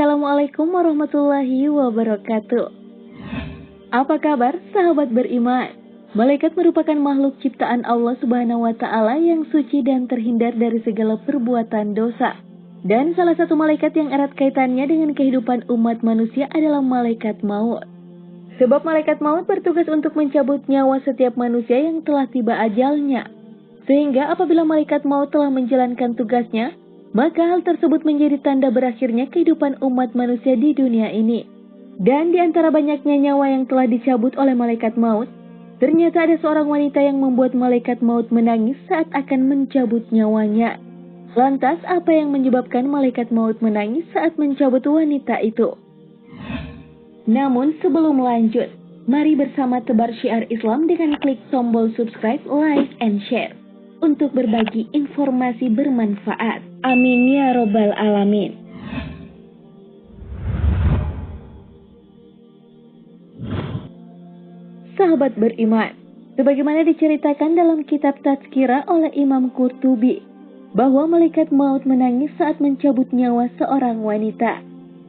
Assalamualaikum warahmatullahi wabarakatuh. Apa kabar sahabat beriman? Malaikat merupakan makhluk ciptaan Allah Subhanahu wa Ta'ala yang suci dan terhindar dari segala perbuatan dosa. Dan salah satu malaikat yang erat kaitannya dengan kehidupan umat manusia adalah malaikat maut. Sebab malaikat maut bertugas untuk mencabut nyawa setiap manusia yang telah tiba ajalnya. Sehingga apabila malaikat maut telah menjalankan tugasnya, maka hal tersebut menjadi tanda berakhirnya kehidupan umat manusia di dunia ini. Dan di antara banyaknya nyawa yang telah dicabut oleh malaikat maut, ternyata ada seorang wanita yang membuat malaikat maut menangis saat akan mencabut nyawanya. Lantas, apa yang menyebabkan malaikat maut menangis saat mencabut wanita itu? Namun sebelum lanjut, mari bersama tebar syiar Islam dengan klik tombol subscribe, like, and share untuk berbagi informasi bermanfaat. Amin ya robbal alamin. Sahabat beriman, sebagaimana diceritakan dalam kitab Tazkirah oleh Imam Qurtubi, bahwa malaikat maut menangis saat mencabut nyawa seorang wanita.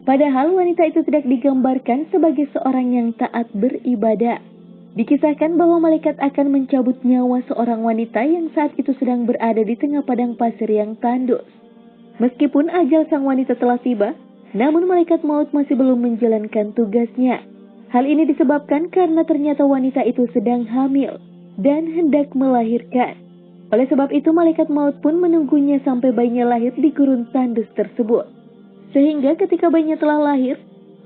Padahal wanita itu tidak digambarkan sebagai seorang yang taat beribadah. Dikisahkan bahwa malaikat akan mencabut nyawa seorang wanita yang saat itu sedang berada di tengah padang pasir yang tandus. Meskipun ajal sang wanita telah tiba, namun malaikat maut masih belum menjalankan tugasnya. Hal ini disebabkan karena ternyata wanita itu sedang hamil dan hendak melahirkan. Oleh sebab itu malaikat maut pun menunggunya sampai bayinya lahir di gurun tandus tersebut. Sehingga ketika bayinya telah lahir,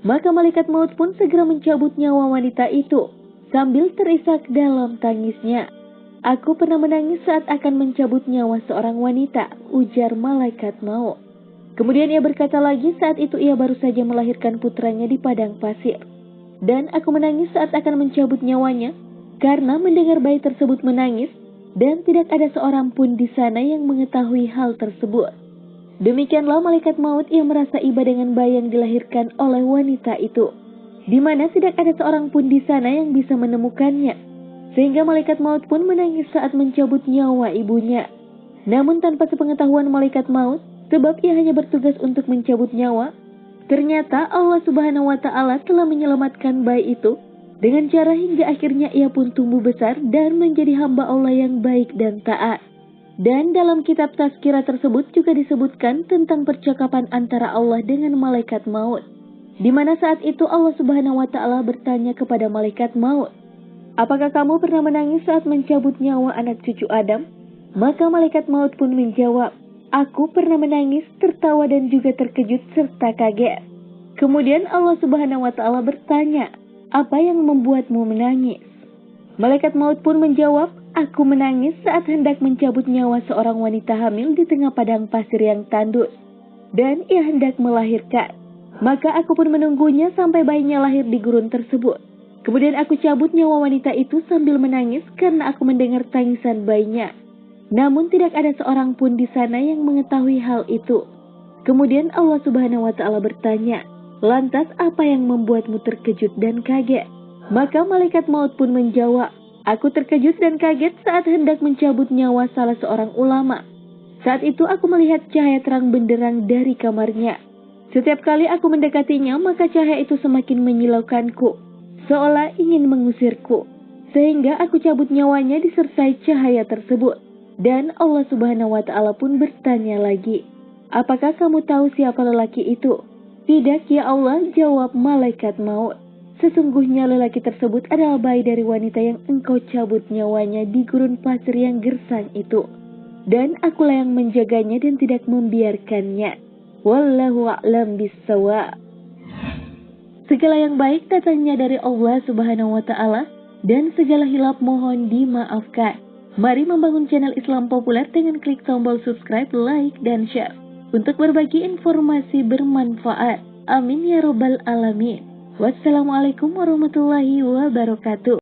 maka malaikat maut pun segera mencabut nyawa wanita itu sambil terisak dalam tangisnya. Aku pernah menangis saat akan mencabut nyawa seorang wanita, ujar malaikat maut. Kemudian ia berkata lagi saat itu ia baru saja melahirkan putranya di padang pasir. Dan aku menangis saat akan mencabut nyawanya, karena mendengar bayi tersebut menangis, dan tidak ada seorang pun di sana yang mengetahui hal tersebut. Demikianlah malaikat maut yang merasa iba dengan bayi yang dilahirkan oleh wanita itu, di mana tidak ada seorang pun di sana yang bisa menemukannya. Sehingga malaikat maut pun menangis saat mencabut nyawa ibunya. Namun tanpa sepengetahuan malaikat maut, sebab ia hanya bertugas untuk mencabut nyawa, ternyata Allah Subhanahu wa Ta'ala telah menyelamatkan bayi itu dengan cara hingga akhirnya ia pun tumbuh besar dan menjadi hamba Allah yang baik dan taat. Dan dalam kitab Tazkirah tersebut juga disebutkan tentang percakapan antara Allah dengan malaikat maut, di mana saat itu Allah Subhanahu wa Ta'ala bertanya kepada malaikat maut, apakah kamu pernah menangis saat mencabut nyawa anak cucu Adam? Maka malaikat maut pun menjawab, aku pernah menangis, tertawa dan juga terkejut serta kaget. Kemudian Allah Subhanahu wa Ta'ala bertanya, apa yang membuatmu menangis? Malaikat maut pun menjawab, aku menangis saat hendak mencabut nyawa seorang wanita hamil di tengah padang pasir yang tandus, dan ia hendak melahirkan. Maka aku pun menunggunya sampai bayinya lahir di gurun tersebut. Kemudian aku cabut nyawa wanita itu sambil menangis karena aku mendengar tangisan bayinya. Namun tidak ada seorang pun di sana yang mengetahui hal itu. Kemudian Allah Subhanahu wa Ta'ala bertanya, lantas apa yang membuatmu terkejut dan kaget? Maka malaikat maut pun menjawab, aku terkejut dan kaget saat hendak mencabut nyawa salah seorang ulama. Saat itu aku melihat cahaya terang benderang dari kamarnya. Setiap kali aku mendekatinya, maka cahaya itu semakin menyilaukanku, seolah ingin mengusirku. Sehingga aku cabut nyawanya disertai cahaya tersebut. Dan Allah Subhanahu wa Ta'ala pun bertanya lagi, apakah kamu tahu siapa lelaki itu? Tidak ya Allah, jawab malaikat maut. Sesungguhnya lelaki tersebut adalah bayi dari wanita yang engkau cabut nyawanya di gurun pasir yang gersang itu. Dan akulah yang menjaganya dan tidak membiarkannya. Wallahu a'lam bissawab. Segala yang baik datangnya dari Allah Subhanahu wa Ta'ala, dan segala hilaf mohon dimaafkan. Mari membangun channel Islam populer dengan klik tombol subscribe, like, dan share untuk berbagi informasi bermanfaat. Amin ya robbal alamin. Wassalamualaikum warahmatullahi wabarakatuh.